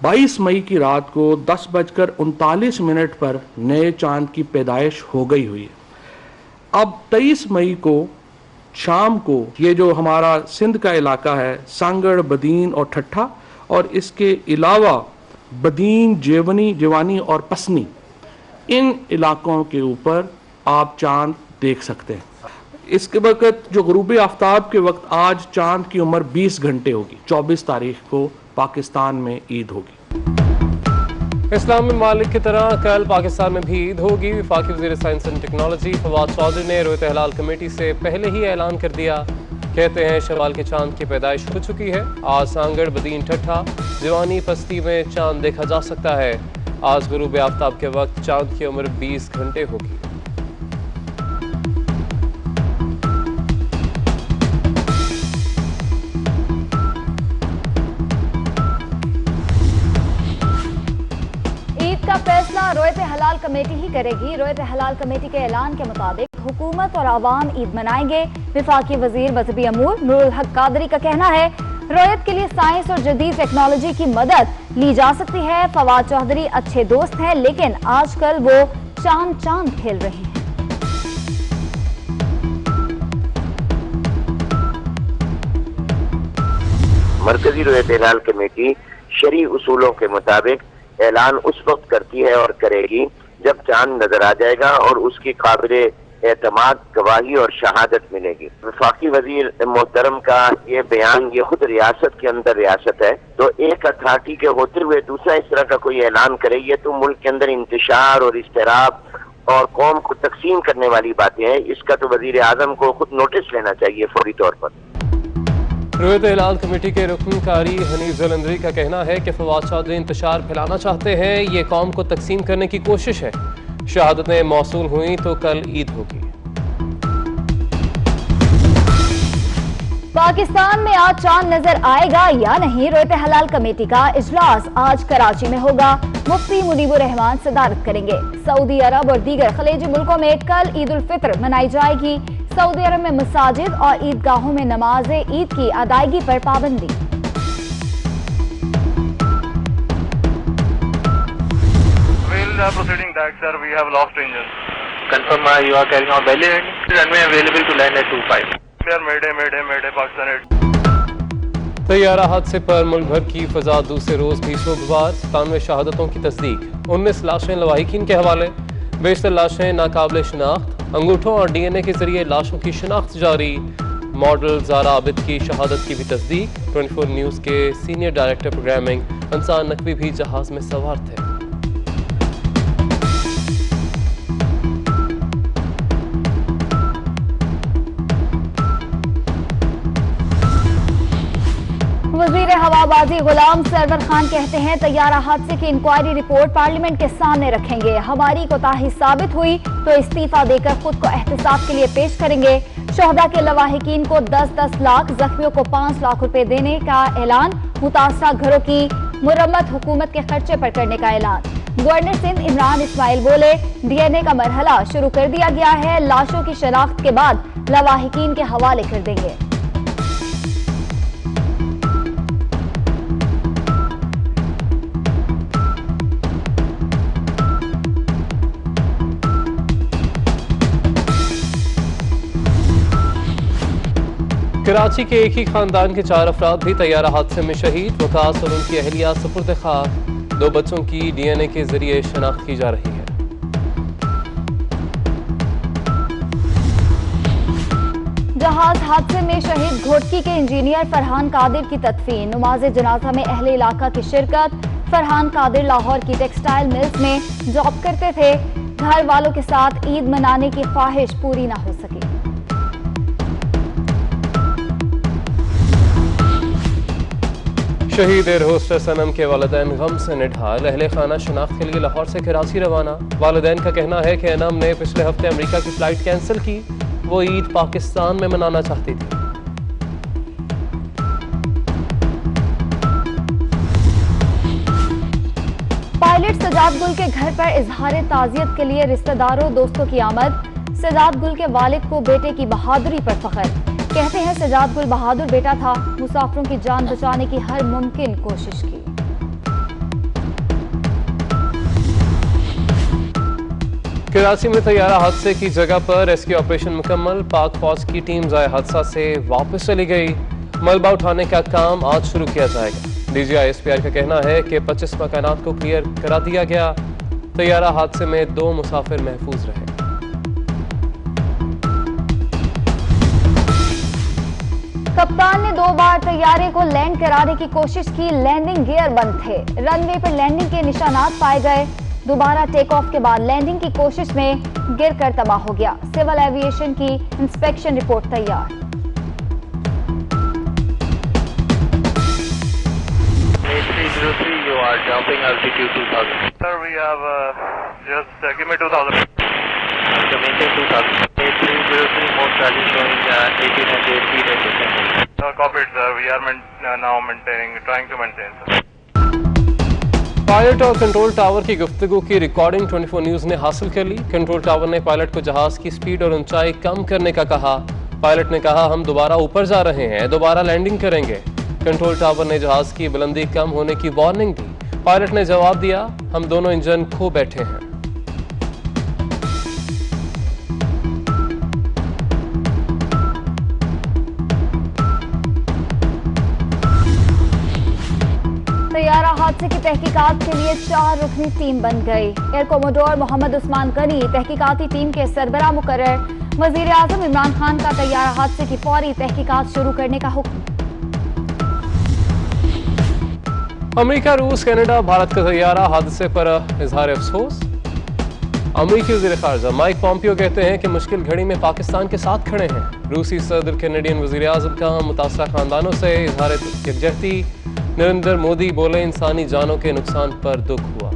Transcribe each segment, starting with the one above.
22 मई की रात को 10:39 पर नए चांद की पैदाइश हो गई हुई है। अब 23 मई को शाम को ये जो हमारा सिंध का इलाका है, सांगड़, बदीन और ठट्ठा, और इसके अलावा बदीन, जेवानी और पसनी, इन इलाकों के ऊपर आप चांद देख सकते हैं। इसके वक्त जो गुरूब आफ्ताब के वक्त आज चांद की उम्र 20 घंटे होगी। 24 तारीख को पाकिस्तान में ईद होगी। इस्लामी ममालिक की तरह कल पाकिस्तान में भी ईद होगी। वफाकी वज़ीर science and technology Fawad Chaudhry ने रोयत हिलाल कमेटी से पहले ही ऐलान कर दिया। कहते हैं शवाल के चांद की पैदाइश हो चुकी है। आज सांगड़, बदीन, ठट्ठा, जवानी, पस्ती में चांद देखा जा सकता है। आज गुरूब आफ्ताब के वक्त चांद की उम्र 20 घंटे होगी। फैसला रोयत हलाल कमेटी ही करेगी। रोयत हलाल कमेटी के ऐलान के मुताबिक हुकूमत और आवाम ईद मनाएंगे। वफाकी वजीर मजहबी अमूर नूरुल हक कादरी का कहना है, रोयत के लिए साइंस और जदीद टेक्नोलॉजी की मदद ली जा सकती है। फवाद चौधरी अच्छे दोस्त हैं, लेकिन आजकल वो चांद खेल रहे हैं। मरकजी रोयत हिलाल कमेटी शरई उसूलों के मुताबिक ऐलान उस वक्त करती है और करेगी जब चांद नजर आ जाएगा और उसकी काबिल एतमाद गवाही और शहादत मिलेगी। वफाकी वजीर मोहतरम का ये बयान, ये खुद रियासत के अंदर रियासत है, तो एक अथॉरिटी के होते हुए दूसरा इस तरह का कोई ऐलान करे, ये तो मुल्क के अंदर इंतशार और इस्तिराब और कौम को तकसीम करने वाली बातें हैं। इसका तो वजीर आजम को खुद नोटिस लेना चाहिए फौरी तौर पर। रोयत हिलाल कमेटी के रुकन कारी हनीफ जलंधरी का कहना है कि फवाद चौधरी इंतशार फैलाना चाहते हैं। ये कौम को तकसीम करने की कोशिश है। शहादतें मौसूल हुई तो कल ईद होगी। पाकिस्तान में आज चांद नजर आएगा या नहीं, रोयत हलाल कमेटी का इजलास आज कराची में होगा। मुफ्ती मुनीबुर रहमान सदारत करेंगे। सऊदी अरब और दीगर खलीजी मुल्कों में कल ईद उल फित्र मनाई जाएगी। सऊदी अरब में मसाजिद और ईदगाहों में नमाज ईद की अदायगी पर पाबंदी। Proceeding back, sir. We have lost engine. Confirm you are carrying out belly landing. Runway available to land at 25. Sir, Mayday, Pakistan. तैयारा हादसे पर मुल्क भर की फजा दूसरे रोज भी शोकगुजार। 97 शहादतों की तस्दीक, 19 लाशें लवाहिकीन के हवाले, बेशतर लाशें नाकाबिल शिनाख्त। अंगूठों और DNA के जरिए लाशों की शिनाख्त जारी। मॉडल ज़ारा आबिद की शहादत की भी तस्दीक। 24 न्यूज़ के senior director programming Ansar Naqvi भी जहाज में सवार थे। वजीर हवाबाजी गुलाम सरवर खान कहते हैं, तैयारा हादसे की इंक्वायरी रिपोर्ट पार्लियामेंट के सामने रखेंगे। हमारी कोताही साबित हुई तो इस्तीफा देकर खुद को एहतसाब के लिए पेश करेंगे। शोहदा के लवाहिकीन को 10-10 लाख, जख्मियों को 5 लाख रुपए देने का ऐलान। मुतासरा घरों की मुरम्मत हुकूमत के खर्चे पर करने का ऐलान। गवर्नर सिंध इमरान इस्माइल बोले, DNA का मरहला शुरू कर दिया गया है। लाशों की शनाख्त के बाद लवाहिकीन के हवाले कर देंगे। कराची के एक ही खानदान के 4 अफराद भी तैयारा हादसे में शहीद। वकास और उनकी अहलिया सुपुर्द खाक। 2 बच्चों की DNA के जरिए शनाख्त की जा रही है। जहाज हादसे में शहीद घोटकी के इंजीनियर फरहान कादिर की तदफीन। नमाज जनाजा में अहले इलाका की शिरकत। फरहान कादिर लाहौर की टेक्सटाइल मिल्स में जॉब करते थे। घर वालों के साथ ईद मनाने की ख्वाहिश पूरी ना हो सकी। शहीद एयर होस्टेस सनम के वालिदैन गम से निढाल। अहले खाना शनाख्त के लिए लाहौर से कराची रवाना। वालिदैन का कहना है कि अनम ने पिछले हफ्ते अमेरिका की फ्लाइट कैंसिल की। वो ईद पाकिस्तान में मनाना चाहती थी। पायलट सजाद गुल के घर पर इजहार ताजियत के लिए रिश्तेदारों दोस्तों की आमद। सजाद गुल के वालिद को बेटे की बहादुरी पर फख्र। कहते हैं सजाद गुल बहादुर बेटा था, मुसाफिरों की जान बचाने की हर मुमकिन कोशिश की। कराची में तैयारा हादसे की जगह पर रेस्क्यू ऑपरेशन मुकम्मल। पाक फौज की टीम जाए हादसा से वापस चली गई। मलबा उठाने का काम आज शुरू किया जाएगा। डीजीआई SPR का कहना है कि 25 मकानात को क्लियर करा दिया गया। तैयारा हादसे में 2 मुसाफिर महफूज रहे। कप्तान ने 2 बार तैयारे को लैंड कराने की कोशिश की, लैंडिंग गियर बंद थे। रनवे पर लैंडिंग के निशानात पाए गए। दोबारा टेक ऑफ के बाद लैंडिंग की कोशिश में गिरकर तबाह हो गया। सिविल एविएशन की इंस्पेक्शन रिपोर्ट तैयार। A303, you are jumping altitude 2000. Sir, we have just give me 2000. Maintain 2000. A303, most value showing 1800 feet at descent. Copied, sir. We are now trying to maintain, sir. Pilot और control tower की गुफ्तगू की recording 24 news ने हासिल कर ली। Control tower ने pilot को जहाज की स्पीड और ऊंचाई कम करने का कहा। पायलट ने कहा, हम दोबारा ऊपर जा रहे हैं, दोबारा लैंडिंग करेंगे। कंट्रोल टावर ने जहाज की बुलंदी कम होने की वार्निंग दी। पायलट ने जवाब दिया, हम दोनों इंजन खो बैठे हैं। तैयारा हादसे की तहकीकात के लिए 4 रुकनी टीम बन गई। एयर कोमोडोर मोहम्मद उस्मान गनी तहकीकाती टीम के सरबराह मुकर्रर। वजीर आजम इमरान खान का तैयारा हादसे की फौरी तहकीकात शुरू करने का हुक्म। अमेरिका, रूस, कनाडा, भारत का तैयारा हादसे पर इजहार अफसोस। अमेरिकी वज़ीर ख़ारजा माइक पॉम्पियो कहते हैं कि मुश्किल घड़ी में पाकिस्तान के साथ खड़े हैं। रूसी सदर कैनेडियन वज़ीर आज़म का मुतासरा खानदानों से इजहार यकजहती। नरेंद्र मोदी बोले, इंसानी जानों के नुकसान पर दुख हुआ।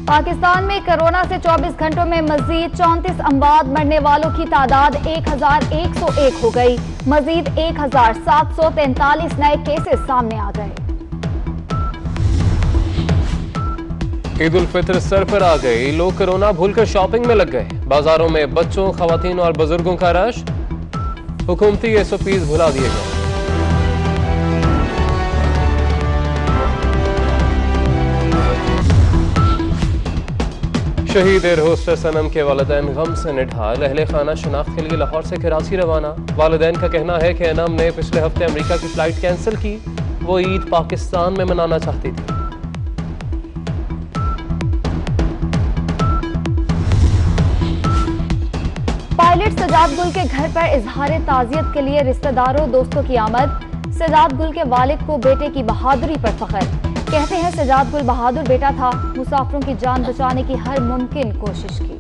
पाकिस्तान में कोरोना से 24 घंटों में मजीद 34 अमवात, मरने वालों की तादाद 1101 हो गई। मजीद 1743 नए केसेस सामने आ गए। ईद उल फितर सर पर आ गई। लोग कोरोना भूलकर शॉपिंग में लग गए। बाजारों में बच्चों, खवातीन और बुजुर्गों का रश। हुकूमती SOPs भुला दिए गए। शहीद एयर होस्टेस सनम के वालिदैन गम से निढाल। अहले खाना शनाख्त के लिए लाहौर से कराची रवाना। वालिदैन का कहना है कि अनम ने पिछले हफ्ते अमेरिका की फ्लाइट कैंसिल की। वो ईद पाकिस्तान में मनाना चाहती थी। पायलट सजाद गुल के घर पर इजहार ताजियत के लिए रिश्तेदारों दोस्तों की आमद। सजाद गुल के वालिद को बेटे की बहादुरी पर फख्र। कहते हैं सजाद गुल बहादुर बेटा था, मुसाफिरों की जान बचाने की हर मुमकिन कोशिश की।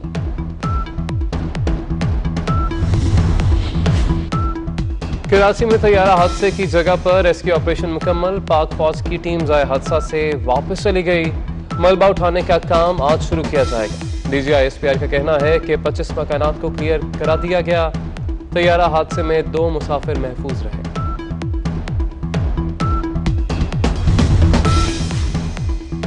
कराची में तैयारा हादसे की जगह पर रेस्क्यू ऑपरेशन मुकम्मल। पाक फौज की टीम जाए हादसा से वापस चली गई। मलबा उठाने का काम आज शुरू किया जाएगा। डीजीआई SPR का कहना है कि 25 मकानात को क्लियर करा दिया गया। तैयारा हादसे में 2 मुसाफिर महफूज रहे।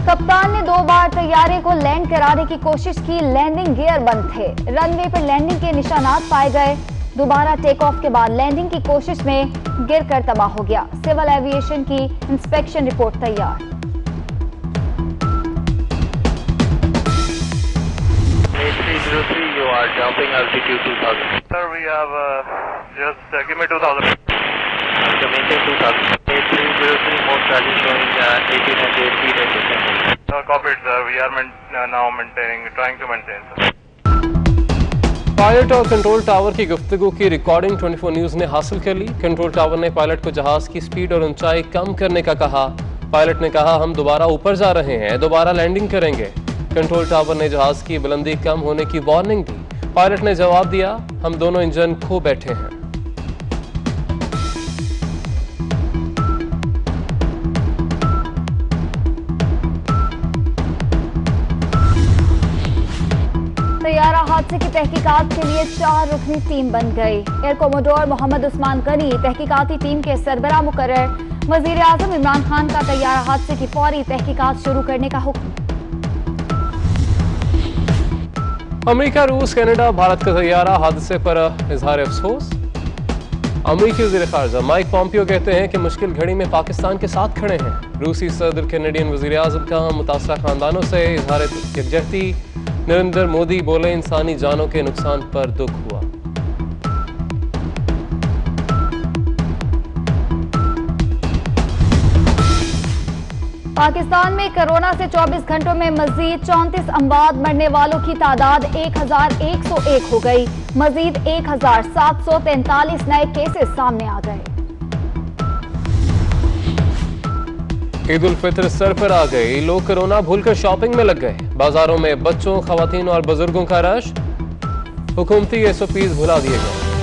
कप्तान ने 2 बार तैयारे को लैंड कराने की कोशिश की, लैंडिंग गियर बंद थे। रनवे पर लैंडिंग के निशानात पाए गए। दोबारा टेक ऑफ के बाद लैंडिंग की कोशिश में गिरकर तबाह हो गया। सिविल एविएशन की इंस्पेक्शन रिपोर्ट तैयार। A303, you are jumping altitude 2000. Sir, we have just give me 2000. Maintain 2000. A303, most value showing 1800 feet at descent. Copied, sir. We are now trying to maintain, sir. Pilot और control tower की गुफ्तगू की recording 24 news ने हासिल कर ली। Control tower ने pilot को जहाज की स्पीड और ऊंचाई कम करने का कहा। पायलट ने कहा, हम दोबारा ऊपर जा रहे हैं, दोबारा लैंडिंग करेंगे। कंट्रोल टावर ने जहाज की बुलंदी कम होने की वार्निंग दी। पायलट ने जवाब दिया, हम दोनों इंजन खो बैठे हैं। तैयारा हादसे की तहकीकात के लिए 4 रुकनी टीम बन गई। एयर कोमोडोर मोहम्मद उस्मान गनी तहकीकाती टीम के सरबराह मुकर्रर। वजीर आजम इमरान खान का तैयारा हादसे की फौरी तहकीकात शुरू करने का हुक्म। अमेरिका, रूस, कनाडा, भारत का तैयारा हादसे पर इजहार अफसोस। अमेरिकी वज़ीर ख़ारजा माइक पॉम्पियो कहते हैं कि मुश्किल घड़ी में पाकिस्तान के साथ खड़े हैं। रूसी सदर, कैनेडियन वज़ीर आज़म का मुतासरा खानदानों से इजहार यकजहती। नरेंद्र मोदी बोले, इंसानी जानों के नुकसान पर दुख हुआ। पाकिस्तान में कोरोना से 24 घंटों में मजीद 34 अमवात, मरने वालों की तादाद 1101 हो गई। मजीद 1743 नए केसेस सामने आ गए। ईद उल फितर सर पर आ गई, लोग कोरोना भूलकर शॉपिंग में लग गए। बाजारों में बच्चों, खवातीन और बुजुर्गों का रश। हुकूमती SOPs भुला दिए गए।